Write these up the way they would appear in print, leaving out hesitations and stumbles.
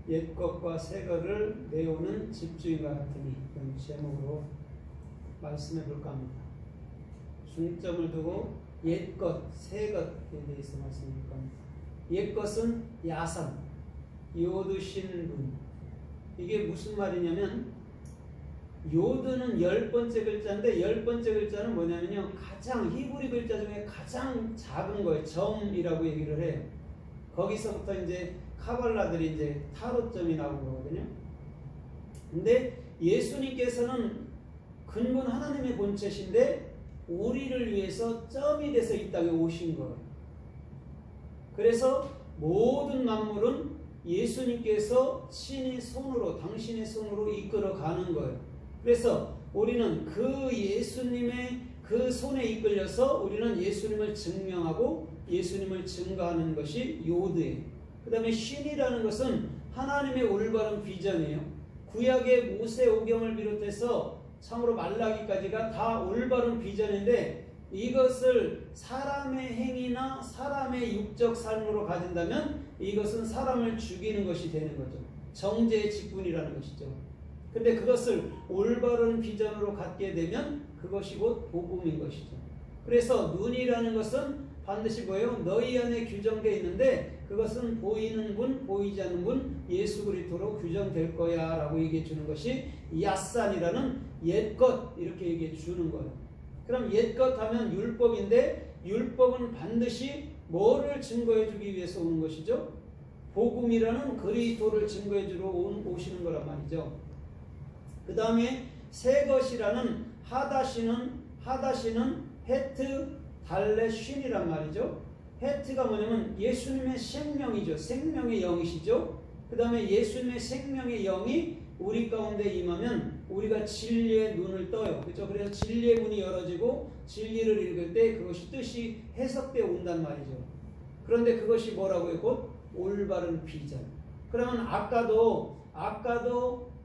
옛것과 새것을 내오는 집주인과 같으니, 이런 제목으로 말씀해 볼까 합니다. 중점을 두고 옛것, 새것에 대해서 말씀해 볼까 합니다. 옛것은 야산, 요드신 분. 이게 무슨 말이냐면, 요드는 10번째 글자인데 10번째 글자는 뭐냐면요, 가장 히브리 글자 중에 가장 작은 거예요. 점이라고 얘기를 해요. 거기서부터 이제 카발라들이 이제 타로점이 나온 거거든요. 근데 예수님께서는 근본 하나님의 본체신데 우리를 위해서 점이 돼서 이 땅에 오신 거예요. 그래서 모든 만물은 예수님께서 친히 손으로, 당신의 손으로 이끌어 가는 거예요. 그래서 우리는 그 예수님의 그 손에 이끌려서 우리는 예수님을 증명하고 예수님을 증거하는 것이 요드예요. 그 다음에 신이라는 것은 하나님의 올바른 비전이에요. 구약의 모세오경을 비롯해서 참으로 말라기까지가 다 올바른 비전인데, 이것을 사람의 행위나 사람의 육적 삶으로 가진다면 이것은 사람을 죽이는 것이 되는 거죠. 정죄의 직분이라는 것이죠. 근데 그것을 올바른 비전으로 갖게 되면 그것이 곧 복음인 것이죠. 그래서 눈이라는 것은 반드시 뭐예요? 너희 안에 규정되어 있는데 그것은 보이는 분, 보이지 않는 분, 예수 그리스도로 규정될 거야 라고 얘기해 주는 것이 야산이라는 옛것, 이렇게 얘기해 주는 거예요. 그럼 옛것 하면 율법인데, 율법은 반드시 뭐를 증거해 주기 위해서 오는 것이죠? 복음이라는 그리스도를 증거해 주러 오시는 거란 말이죠. 그 다음에 새 것이라는 하다시는 헤트 달레 쉰이란 말이죠. 헤트가 뭐냐면 예수님의 생명이죠. 생명의 영이시죠. 그 다음에 예수님의 생명의 영이 우리 가운데 임하면 우리가 진리의 눈을 떠요. 그렇죠? 그래서 진리의 문이 열어지고 진리를 읽을 때 그것이 뜻이 해석되어 온단 말이죠. 그런데 그것이 뭐라고요? 곧 올바른 비전. 그러면 아까도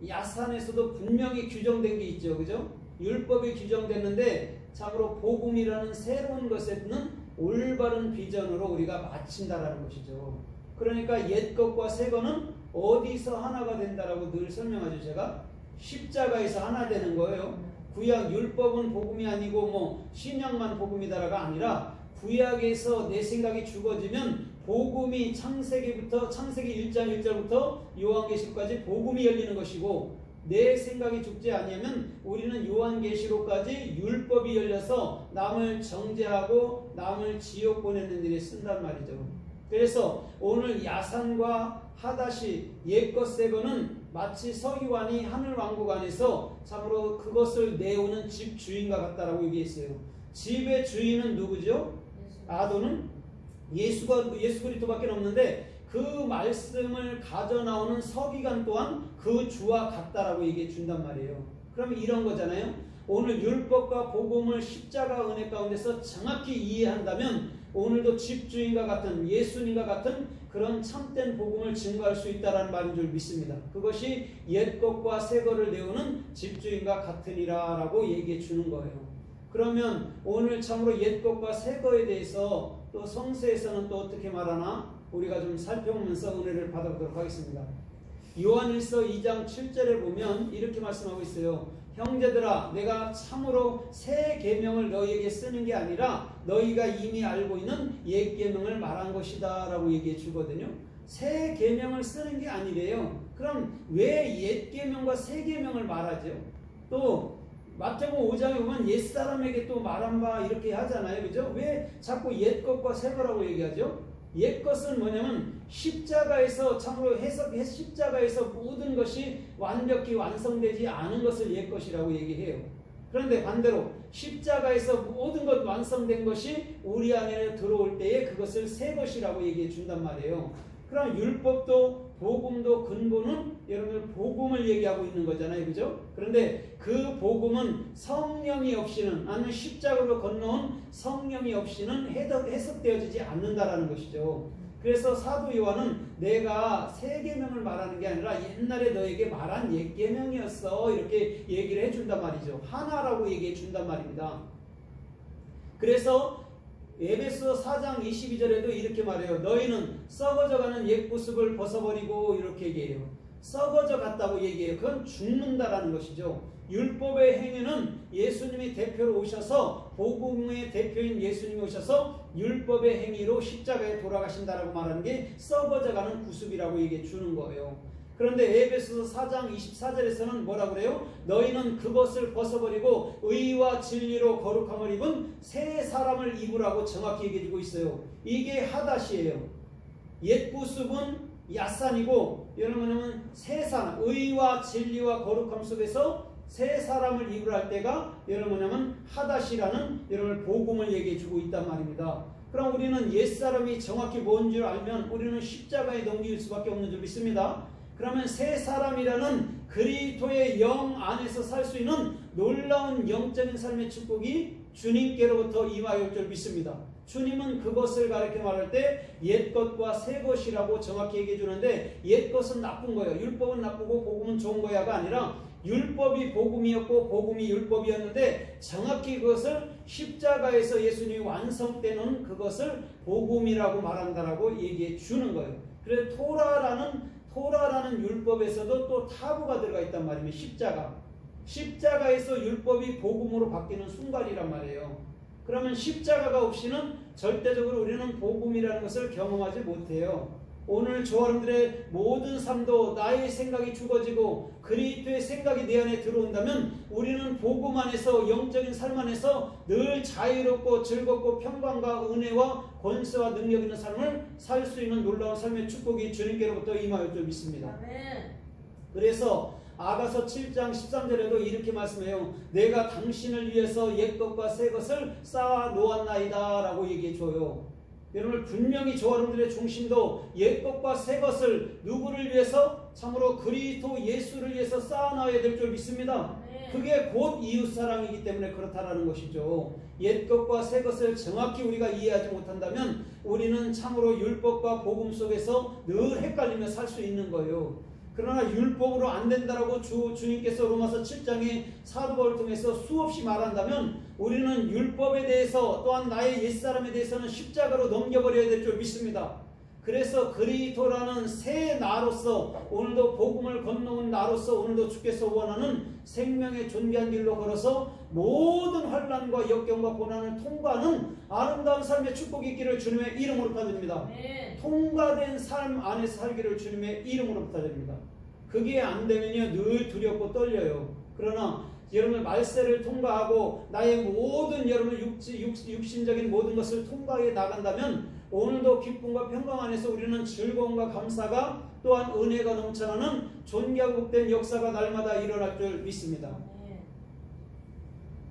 야산에서도 분명히 규정된 게 있죠. 그죠? 율법이 규정됐는데 참으로 복음이라는 새로운 것에는 올바른 비전으로 우리가 마친다라는 것이죠. 그러니까 옛것과 새것은 어디서 하나가 된다라고 늘 설명하죠. 제가 십자가에서 하나 되는 거예요. 구약 율법은 복음이 아니고 신약만 복음이다라가 아니라 구약에서 내 생각이 죽어지면 복음이 창세기 1장 1절부터 요한계시록까지 복음이 열리는 것이고, 내 생각이 죽지 아니하면 우리는 요한계시록까지 율법이 열려서 남을 정죄하고 남을 지옥 보내는 일에 쓴단 말이죠. 그래서 오늘 야산과 하다시 옛것 새것은 마치 서기관이 하늘왕국 안에서 참으로 그것을 내오는 집 주인과 같다라고 얘기했어요. 집의 주인은 누구죠? 아도는 예수 그리스도밖에 없는데 그 말씀을 가져나오는 서기관 또한 그 주와 같다라고 얘기해 준단 말이에요. 그러면 이런 거잖아요. 오늘 율법과 복음을 십자가 은혜 가운데서 정확히 이해한다면 오늘도 집주인과 같은 예수님과 같은 그런 참된 복음을 증거할 수 있다는 말인 줄 믿습니다. 그것이 옛것과 새것을 내오는 집주인과 같으니라 라고 얘기해 주는 거예요. 그러면 오늘 참으로 옛것과 새것에 대해서 또 성서에서는 또 어떻게 말하나 우리가 좀 살펴보면서 은혜를 받아보도록 하겠습니다. 요한일서 2장 7절에 보면 이렇게 말씀하고 있어요. 형제들아, 내가 참으로 새 계명을 너희에게 쓰는 게 아니라 너희가 이미 알고 있는 옛 계명을 말한 것이다 라고 얘기해 주거든요. 새 계명을 쓰는 게 아니래요. 그럼 왜 옛 계명과 새 계명을 말하죠? 또 마태복음 5장에 보면 옛사람에게 또 말한 바 이렇게 하잖아요. 그죠? 왜 자꾸 옛것과 새거라고 얘기하죠? 옛것은 뭐냐면 십자가에서 참으로 십자가에서 모든 것이 완벽히 완성되지 않은 것을 옛것이라고 얘기해요. 그런데 반대로 십자가에서 모든 것 완성된 것이 우리 안에 들어올 때에 그것을 새 것이라고 얘기해 준단 말이에요. 그럼 율법도 복음도 근본은 여러분 복음을 얘기하고 있는 거잖아요. 그죠? 그런데 그 복음은 성령이 없이는, 아니면 십자가로 건너온 성령이 없이는 해석되어지지 않는다라는 것이죠. 그래서 사도 요한은 내가 새 계명을 말하는 게 아니라 옛날에 너에게 말한 옛 계명이었어 이렇게 얘기를 해준단 말이죠. 하나라고 얘기해 준단 말입니다. 그래서 에베소 4장 22절에도 이렇게 말해요. 너희는 썩어져가는 옛 모습을 벗어버리고 이렇게 얘기해요. 썩어져 갔다고 얘기해요. 그건 죽는다라는 것이죠. 율법의 행위는 예수님이 대표로 오셔서 복음의 대표인 예수님이 오셔서 율법의 행위로 십자가에 돌아가신다라고 말하는 게 썩어져가는 구습이라고 얘기해 주는 거예요. 그런데 에베소서 4장 24절에서는 뭐라고 그래요? 너희는 그것을 벗어버리고 의와 진리로 거룩함을 입은 새 사람을 입으라고 정확히 얘기해 주고 있어요. 이게 하닷이에요. 옛 구습은 야산이고 여러분은 새 사람, 의와 진리와 거룩함 속에서 새 사람을 입으라 할 때가 여러분은 하닷이라는 여러분 복음을 얘기해 주고 있단 말입니다. 그럼 우리는 옛사람이 정확히 뭔 줄 알면 우리는 십자가에 넘길 수밖에 없는 줄 믿습니다. 그러면 새 사람이라는 그리스도의 영 안에서 살 수 있는 놀라운 영적인 삶의 축복이 주님께로부터 임하여 올 줄 믿습니다. 주님은 그것을 가르쳐 말할 때 옛것과 새것이라고 정확히 얘기해 주는데 옛것은 나쁜 거예요. 율법은 나쁘고 복음은 좋은 거야가 아니라 율법이 복음이었고 복음이 율법이었는데 정확히 그것을 십자가에서 예수님이 완성되는 그것을 복음이라고 말한다라고 얘기해 주는 거예요. 그래서 토라라는 율법에서도 또 타부가 들어가 있단 말입니다. 십자가에서 율법이 복음으로 바뀌는 순간이란 말이에요. 그러면 십자가가 없이는 절대적으로 우리는 복음이라는 것을 경험하지 못해요. 오늘 저 여러분들의 모든 삶도 나의 생각이 죽어지고 그리스도의 생각이 내 안에 들어온다면 우리는 복음 안에서 영적인 삶 안에서 늘 자유롭고 즐겁고 평강과 은혜와 권세와 능력 있는 삶을 살 수 있는 놀라운 삶의 축복이 주님께로부터 임하여 줄 믿습니다. 그래서 아가서 7장 13절에도 이렇게 말씀해요. 내가 당신을 위해서 옛것과 새것을 쌓아 놓았나이다 라고 얘기해 줘요. 여러분 분명히 저 여러분들의 중심도 옛것과 새것을 누구를 위해서? 참으로 그리스도 예수를 위해서 쌓아놔야 될 줄 믿습니다. 그게 곧 이웃사랑이기 때문에 그렇다라는 것이죠. 옛것과 새것을 정확히 우리가 이해하지 못한다면 우리는 참으로 율법과 복음 속에서 늘 헷갈리며 살 수 있는 거예요. 그러나 율법으로 안 된다라고 주님께서 로마서 7장에 사도 바울을 통해서 수없이 말한다면 우리는 율법에 대해서 또한 나의 옛사람에 대해서는 십자가로 넘겨버려야 될 줄 믿습니다. 그래서 그리스도라는 새 나로서 오늘도 복음을 건너온 나로서 오늘도 주께서 원하는 생명의 존귀한 길로 걸어서 모든 환난과 역경과 고난을 통과하는 아름다운 삶의 축복이 있기를 주님의 이름으로 부탁드립니다. 통과된 삶 안에서 살기를 주님의 이름으로 부탁드립니다. 그게 안 되면요 늘 두렵고 떨려요. 그러나 여러분 말세를 통과하고 나의 모든 여러분 육신적인 모든 것을 통과해 나간다면 오늘도 기쁨과 평강 안에서 우리는 즐거움과 감사가 또한 은혜가 넘쳐나는 존귀하고 복된 역사가 날마다 일어날 줄 믿습니다.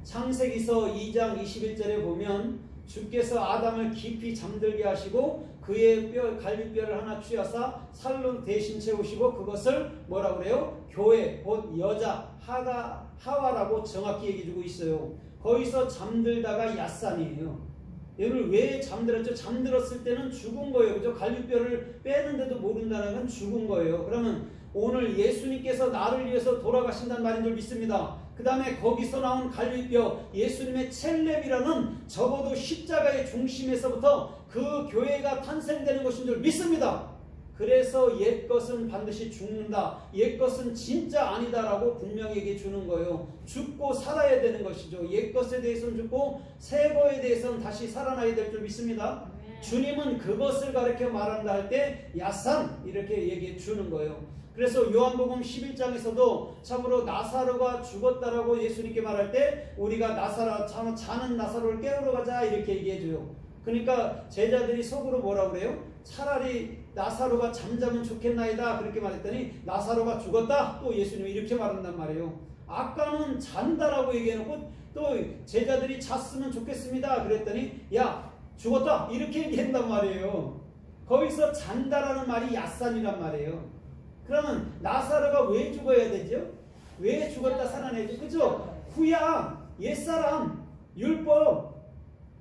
창세기서 2장 21절에 보면 주께서 아담을 깊이 잠들게 하시고 그의 갈비뼈를 하나 취하사 살로 대신 채우시고 그것을 뭐라고 그래요? 교회 곧 여자 하와라고 정확히 얘기해주고 있어요. 거기서 잠들다가 야산이에요. 얘를 왜 잠들었죠? 잠들었을 때는 죽은 거예요. 그죠? 갈비뼈를 빼는데도 모른다는 건 죽은 거예요. 그러면 오늘 예수님께서 나를 위해서 돌아가신다는 말인 줄 믿습니다. 그 다음에 거기서 나온 갈비뼈 예수님의 첼렙이라는 적어도 십자가의 중심에서부터 그 교회가 탄생되는 것인 줄 믿습니다. 그래서 옛것은 반드시 죽는다. 옛것은 진짜 아니다라고 분명히 얘기해 주는 거예요. 죽고 살아야 되는 것이죠. 옛것에 대해서는 죽고 새거에 대해서는 다시 살아나야 될 줄 믿습니다. 주님은 그것을 가르쳐 말한다 할 때 야산 이렇게 얘기해 주는 거예요. 그래서 요한복음 11장에서도 참으로 나사로가 죽었다라고 예수님께 말할 때 우리가 자는 나사로를 깨우러 가자 이렇게 얘기해줘요. 그러니까 제자들이 속으로 뭐라고 그래요? 차라리 나사로가 잠자면 좋겠나이다 그렇게 말했더니 나사로가 죽었다 또 예수님이 이렇게 말한단 말이에요. 아까는 잔다라고 얘기해놓고 또 제자들이 잤으면 좋겠습니다 그랬더니 야 죽었다 이렇게 얘기한단 말이에요. 거기서 잔다라는 말이 야산이란 말이에요. 그러면 나사로가 왜 죽어야 되죠? 왜 죽었다 살아내죠? 그죠? 구약, 옛사람,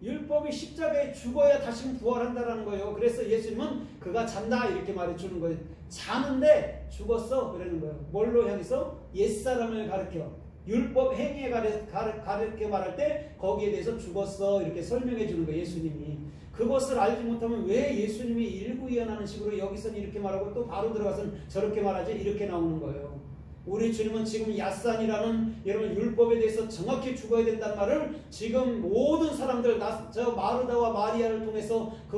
율법이 십자가에 죽어야 다시 부활한다라는 거예요. 그래서 예수님은 그가 잔다 이렇게 말해주는 거예요. 자는데 죽었어 그러는 거예요. 뭘로 향해서? 옛사람을 가르쳐. 율법 행위에 가르쳐 말할 때 거기에 대해서 죽었어 이렇게 설명해 주는 거예요. 예수님이. 그것을 알지 못하면 왜 예수님이 일구이연하는 식으로 여기서는 이렇게 말하고 또 바로 들어가서는 저렇게 말하지 이렇게 나오는 거예요. 우리 주님은 지금 야산이라는 여러분 율법에 대해서 정확히 죽어야 된다는 말을 지금 모든 사람들 저 마르다와 마리아를 통해서 그